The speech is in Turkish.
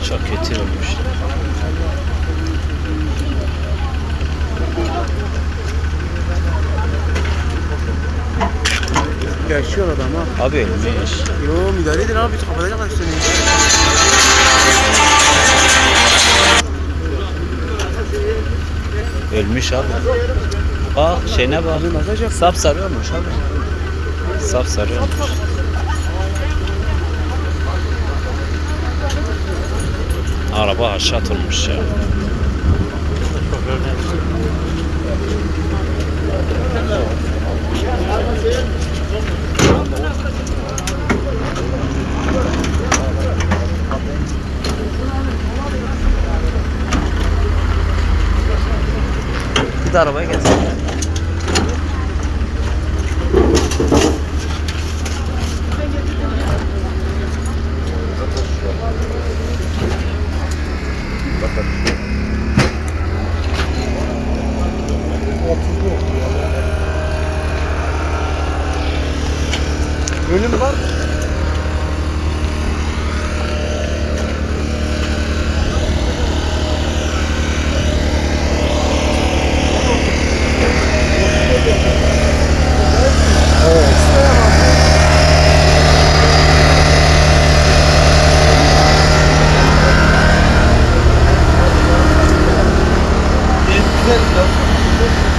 Çok kötü olmuş. Yaşıyor adam ha. Abi ölmüş. Yo müdahale edin abi. Kapatacaklar seni. Ölmüş abi. Bak şeyine bak. Sapsarı olmuş abi. Sapsarı olmuş. Araba aşağı atılmış ya. Bir de arabaya getir. Ölüm var mı? Güzel.